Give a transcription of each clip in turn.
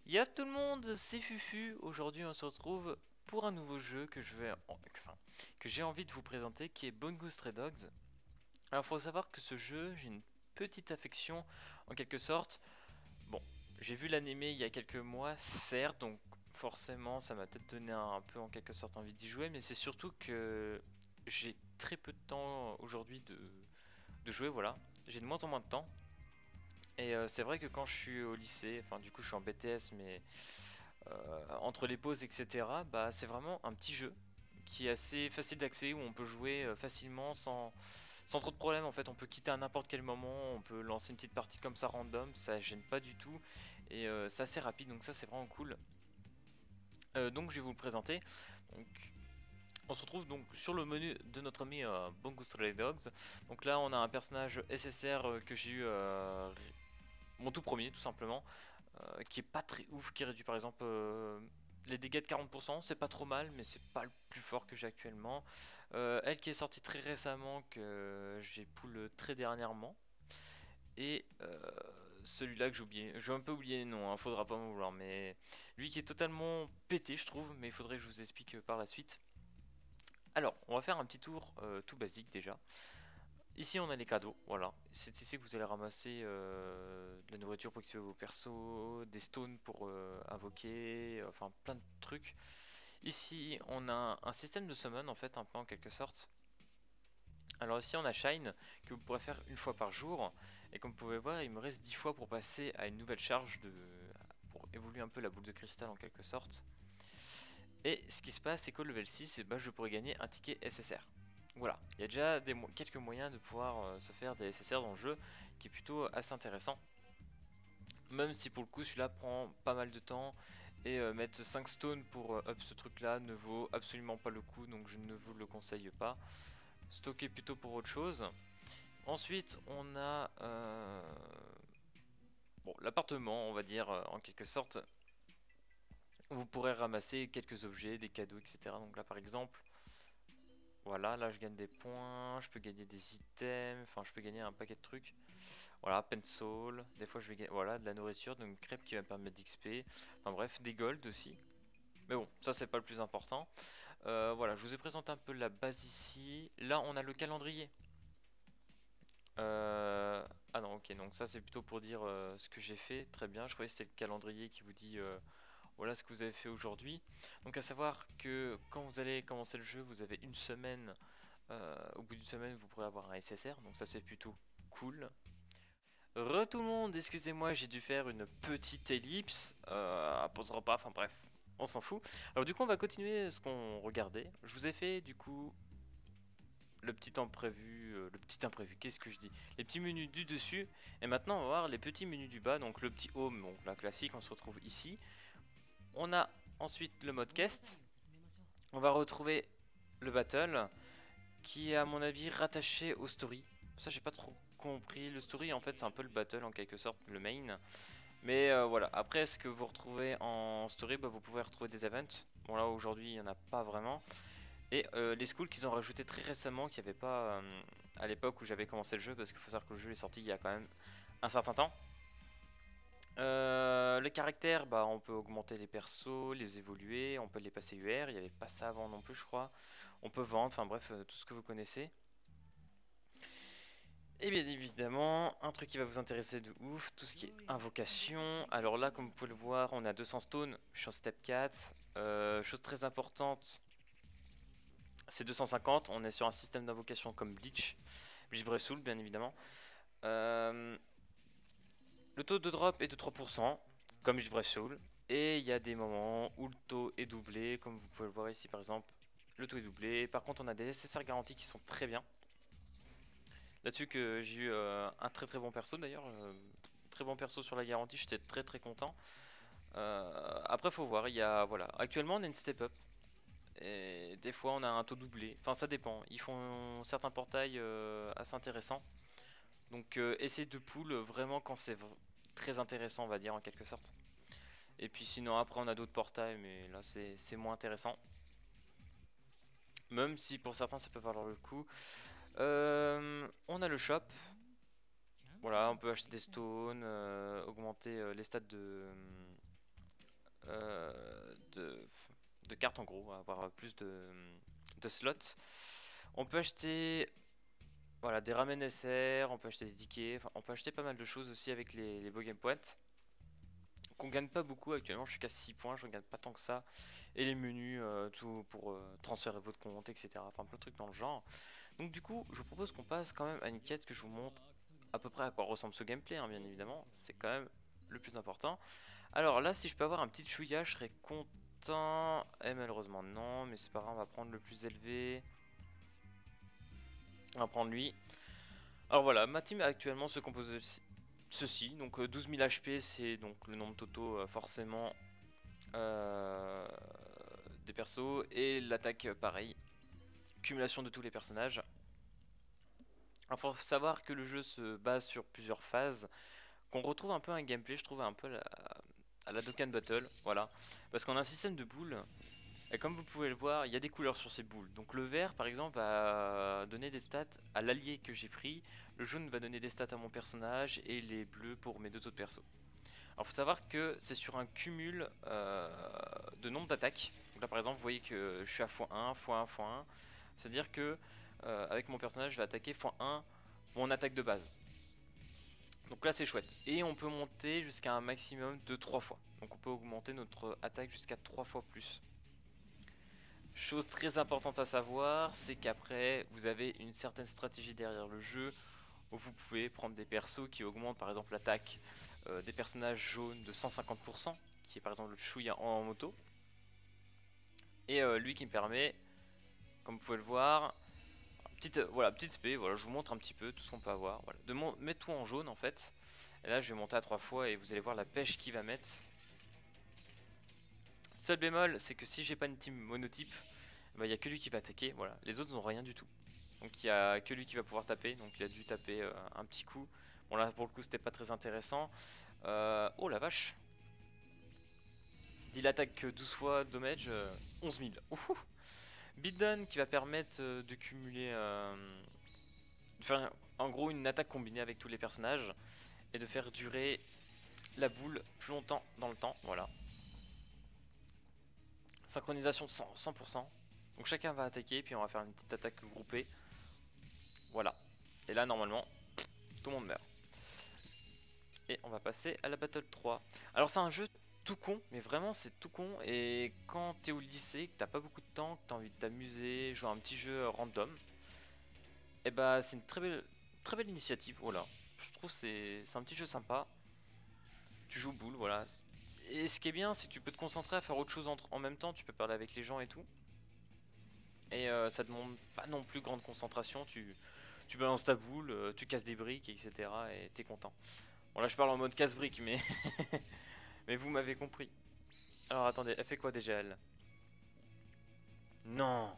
Y'a tout le monde, c'est Fufu. Aujourd'hui, on se retrouve pour un nouveau jeu que j'ai envie de vous présenter, qui est Bungo Stray Dogs. Alors, faut savoir que ce jeu, j'ai une petite affection, en quelque sorte. Bon, j'ai vu l'animé il y a quelques mois, certes, donc forcément, ça m'a peut-être donné un peu, en quelque sorte, envie d'y jouer, mais c'est surtout que j'ai très peu de temps aujourd'hui de jouer, voilà. J'ai de moins en moins de temps. Et c'est vrai que quand je suis au lycée, enfin du coup je suis en BTS, mais entre les pauses, etc., bah, c'est vraiment un petit jeu qui est assez facile d'accès, où on peut jouer facilement sans trop de problèmes. En fait, on peut quitter à n'importe quel moment, on peut lancer une petite partie comme ça random, ça gêne pas du tout, et c'est assez rapide, donc ça c'est vraiment cool. Donc je vais vous le présenter. Donc, on se retrouve donc sur le menu de notre ami Bungo Stray Dogs. Donc là on a un personnage SSR que j'ai eu mon tout premier tout simplement, qui est pas très ouf, qui réduit par exemple les dégâts de 40%, c'est pas trop mal, mais c'est pas le plus fort que j'ai actuellement. Elle qui est sortie très récemment, que j'ai pull très dernièrement. Et celui-là que j'ai oublié, j'ai un peu oublié les noms, hein, faudra pas m'en vouloir, mais lui qui est totalement pété, je trouve, mais il faudrait que je vous explique par la suite. Alors, on va faire un petit tour tout basique déjà. Ici on a les cadeaux, voilà. C'est ici que vous allez ramasser de la nourriture pour activer vos persos, des stones pour invoquer, enfin plein de trucs. Ici on a un système de summon en fait, un peu en quelque sorte. Alors ici on a Shine que vous pourrez faire une fois par jour. Et comme vous pouvez voir, il me reste 10 fois pour passer à une nouvelle charge pour évoluer un peu la boule de cristal en quelque sorte. Et ce qui se passe, c'est qu'au level 6, bah, je pourrais gagner un ticket SSR. Voilà, il y a déjà quelques moyens de pouvoir se faire des SSR dans le jeu, qui est plutôt assez intéressant. Même si pour le coup celui-là prend pas mal de temps, et mettre 5 stones pour up ce truc là ne vaut absolument pas le coup, donc je ne vous le conseille pas. Stocker plutôt pour autre chose. Ensuite on a bon, l'appartement, on va dire en quelque sorte. Vous pourrez ramasser quelques objets, des cadeaux, etc. Donc là par exemple, voilà, là je gagne des points, je peux gagner des items, enfin je peux gagner un paquet de trucs. Voilà, pencil, des fois je vais gagner, voilà, de la nourriture, donc une crêpe qui va me permettre d'XP. Enfin bref, des gold aussi. Mais bon, ça c'est pas le plus important. Voilà, je vous ai présenté un peu la base ici. Là on a le calendrier. Ah non, ok, donc ça c'est plutôt pour dire ce que j'ai fait. Très bien, je croyais que c'était le calendrier qui vous dit voilà ce que vous avez fait aujourd'hui. Donc à savoir que quand vous allez commencer le jeu, vous avez une semaine. Au bout d'une semaine, vous pourrez avoir un SSR, donc ça c'est plutôt cool. Re tout le monde, excusez-moi, j'ai dû faire une petite ellipse à pause repas, enfin bref, on s'en fout. Alors du coup, on va continuer ce qu'on regardait. Je vous ai fait du coup le petit imprévu, qu'est-ce que je dis? Les petits menus du dessus, et maintenant on va voir les petits menus du bas, donc le petit home, donc la classique, on se retrouve ici. On a ensuite le mode quest, on va retrouver le battle, qui est à mon avis rattaché au story. Ça j'ai pas trop compris, le story en fait c'est un peu le battle en quelque sorte, le main. Mais voilà, après ce que vous retrouvez en story, bah, vous pouvez retrouver des events. Bon là aujourd'hui il n'y en a pas vraiment. Et les schools qu'ils ont rajouté très récemment, qu'il n'y avait pas à l'époque où j'avais commencé le jeu, parce qu'il faut savoir que le jeu est sorti il y a quand même un certain temps. Les caractères, bah, on peut augmenter les persos, les évoluer, on peut les passer UR, il n'y avait pas ça avant non plus je crois. On peut vendre, enfin bref, tout ce que vous connaissez. Et bien évidemment, un truc qui va vous intéresser de ouf, tout ce qui est invocation. Alors là, comme vous pouvez le voir, on a 200 stones, je suis en step 4. Chose très importante, c'est 250, on est sur un système d'invocation comme Bleach. Bleach Bressoul, bien évidemment. Euh, le taux de drop est de 3%, comme Bleach Bressoul. Et il y a des moments où le taux est doublé, comme vous pouvez le voir ici par exemple. Le taux est doublé. Par contre, on a des SSR garantis qui sont très bien. Là-dessus que j'ai eu un très très bon perso d'ailleurs. Très bon perso sur la garantie, j'étais très très content. Après faut voir, il y a voilà. Actuellement on a une step up. Et des fois on a un taux doublé. Enfin ça dépend. Ils font certains portails assez intéressants. Donc essayez de pull vraiment quand c'est très intéressant on va dire en quelque sorte. Et puis sinon après on a d'autres portails mais là c'est moins intéressant. Même si pour certains ça peut valoir le coup. On a le shop. Voilà, on peut acheter des stones, augmenter les stats de cartes en gros, avoir plus de slots. On peut acheter voilà, des ramen SR, on peut acheter des tickets, enfin, on peut acheter pas mal de choses aussi avec les beaux game points. Qu'on gagne pas beaucoup actuellement, je suis qu'à 6 points, je ne gagne pas tant que ça. Et les menus, tout pour transférer votre compte, etc. Enfin plein de trucs dans le genre. Donc du coup, je vous propose qu'on passe quand même à une quête que je vous montre à peu près à quoi ressemble ce gameplay, hein, bien évidemment. C'est quand même le plus important. Alors là, si je peux avoir un petit chouïa, je serais content. Eh malheureusement non, mais c'est pas grave, on va prendre le plus élevé. On va prendre lui. Alors voilà, ma team actuellement se compose de ceci. Donc 12 000 HP, c'est donc le nombre total forcément des persos. Et l'attaque pareil. Cumulation de tous les personnages. Il faut savoir que le jeu se base sur plusieurs phases. Qu'on retrouve un peu un gameplay, je trouve un peu à la Dokkan Battle. Voilà. Parce qu'on a un système de boules. Et comme vous pouvez le voir, il y a des couleurs sur ces boules. Donc le vert par exemple va donner des stats à l'allié que j'ai pris. Le jaune va donner des stats à mon personnage. Et les bleus pour mes deux autres persos. Alors faut savoir que c'est sur un cumul de nombre d'attaques. Donc là par exemple vous voyez que je suis à x1, x1, x1. C'est à dire que avec mon personnage je vais attaquer x1 mon attaque de base. Donc là c'est chouette. Et on peut monter jusqu'à un maximum de 3 fois. Donc on peut augmenter notre attaque jusqu'à 3 fois plus. Chose très importante à savoir, c'est qu'après vous avez une certaine stratégie derrière le jeu où vous pouvez prendre des persos qui augmentent par exemple l'attaque des personnages jaunes de 150%, qui est par exemple le Chouya en moto. Et lui qui me permet, comme vous pouvez le voir, petite spé, voilà, je vous montre un petit peu tout ce qu'on peut avoir. Voilà, de mettre tout en jaune en fait. Et là je vais monter à 3 fois et vous allez voir la pêche qu'il va mettre. Seul bémol, c'est que si j'ai pas une team monotype, il n'y a que lui qui va attaquer, voilà. Les autres n'ont rien du tout. Donc il n'y a que lui qui va pouvoir taper, donc il a dû taper un petit coup. Bon là pour le coup c'était pas très intéressant. Oh la vache. Il attaque 12 fois, damage 11 000. Ouhou. Beatdown qui va permettre de cumuler, de faire en gros une attaque combinée avec tous les personnages et de faire durer la boule plus longtemps dans le temps, voilà. Synchronisation 100%. Donc chacun va attaquer, puis on va faire une petite attaque groupée. Voilà. Et là normalement, tout le monde meurt. Et on va passer à la Battle 3. Alors c'est un jeu tout con, mais vraiment c'est tout con. Et quand t'es au lycée, que t'as pas beaucoup de temps, que t'as envie de t'amuser, jouer à un petit jeu random, et bah c'est une très belle initiative. Voilà, je trouve c'est un petit jeu sympa. Tu joues boule, voilà. Et ce qui est bien, c'est que tu peux te concentrer à faire autre chose en même temps. Tu peux parler avec les gens et tout. Et ça demande pas non plus grande concentration. Tu balances ta boule, tu casses des briques, etc. Et t'es content. Bon là je parle en mode casse-briques, mais mais vous m'avez compris. Alors attendez, elle fait quoi déjà elle? Non.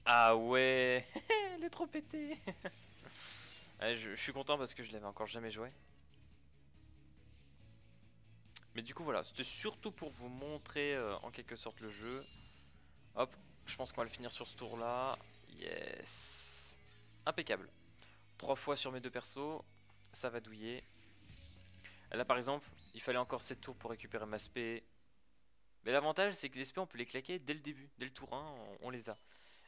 Ah ouais. Elle est trop pétée. Ouais, je suis content parce que je l'avais encore jamais joué. Mais du coup voilà, c'était surtout pour vous montrer en quelque sorte le jeu. Hop, je pense qu'on va le finir sur ce tour là. Yes. Impeccable. 3 fois sur mes deux persos, ça va douiller. Là par exemple, il fallait encore 7 tours pour récupérer ma spé. Mais l'avantage c'est que les spé on peut les claquer dès le début, dès le tour 1 on les a.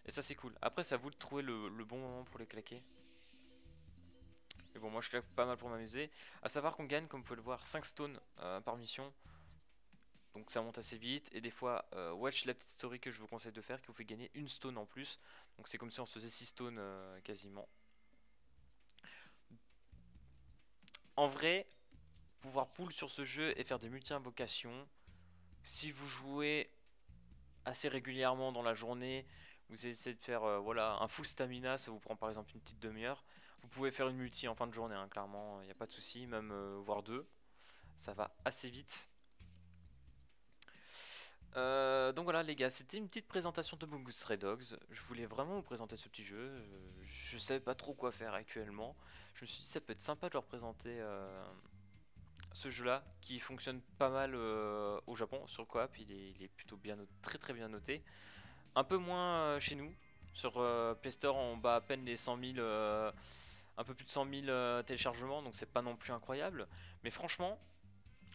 Et ça c'est cool. Après c'est à vous de trouver le bon moment pour les claquer. Mais bon moi je claque pas mal pour m'amuser. A savoir qu'on gagne comme vous pouvez le voir 5 stones par mission. Donc ça monte assez vite. Et des fois watch la petite story que je vous conseille de faire qui vous fait gagner une stone en plus. Donc c'est comme si on se faisait 6 stones quasiment. En vrai, pouvoir pull sur ce jeu et faire des multi-invocations. Si vous jouez assez régulièrement dans la journée, vous essayez de faire voilà, un full stamina, ça vous prend par exemple une petite demi-heure. Vous pouvez faire une multi en fin de journée, hein, clairement, il n'y a pas de souci, même voire deux. Ça va assez vite. Donc voilà les gars, c'était une petite présentation de Bungo Stray Dogs. Je voulais vraiment vous présenter ce petit jeu. Je savais pas trop quoi faire actuellement. Je me suis dit ça peut être sympa de leur présenter ce jeu là qui fonctionne pas mal au Japon sur le coop. Il est plutôt bien très bien noté. Un peu moins chez nous. Sur Play Store on bat à peine les 100 000 un peu plus de 100 000 téléchargements, donc c'est pas non plus incroyable. Mais franchement,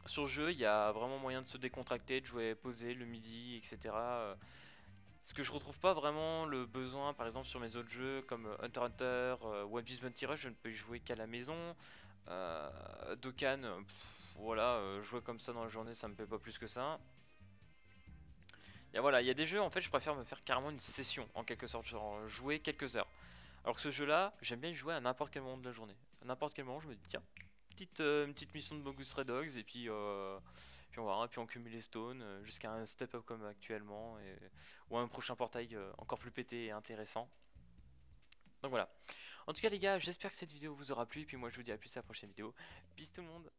sur le jeu, il y a vraiment moyen de se décontracter, de jouer posé le midi, etc. Ce que je retrouve pas vraiment le besoin, par exemple sur mes autres jeux comme Hunter x Hunter, One Piece Bounty Rush, je ne peux y jouer qu'à la maison. Dokkan, voilà, jouer comme ça dans la journée, ça me plaît pas plus que ça. Et voilà, il y a des jeux en fait, je préfère me faire carrément une session en quelque sorte, genre jouer quelques heures. Alors que ce jeu-là, j'aime bien y jouer à n'importe quel moment de la journée. À n'importe quel moment, je me dis tiens, une petite mission de Bogus Stray Dogs et puis on verra, puis on cumule les stones jusqu'à un step up comme actuellement ou un prochain portail encore plus pété et intéressant. Donc voilà. En tout cas les gars, j'espère que cette vidéo vous aura plu et puis moi je vous dis à plus à la prochaine vidéo. Peace tout le monde.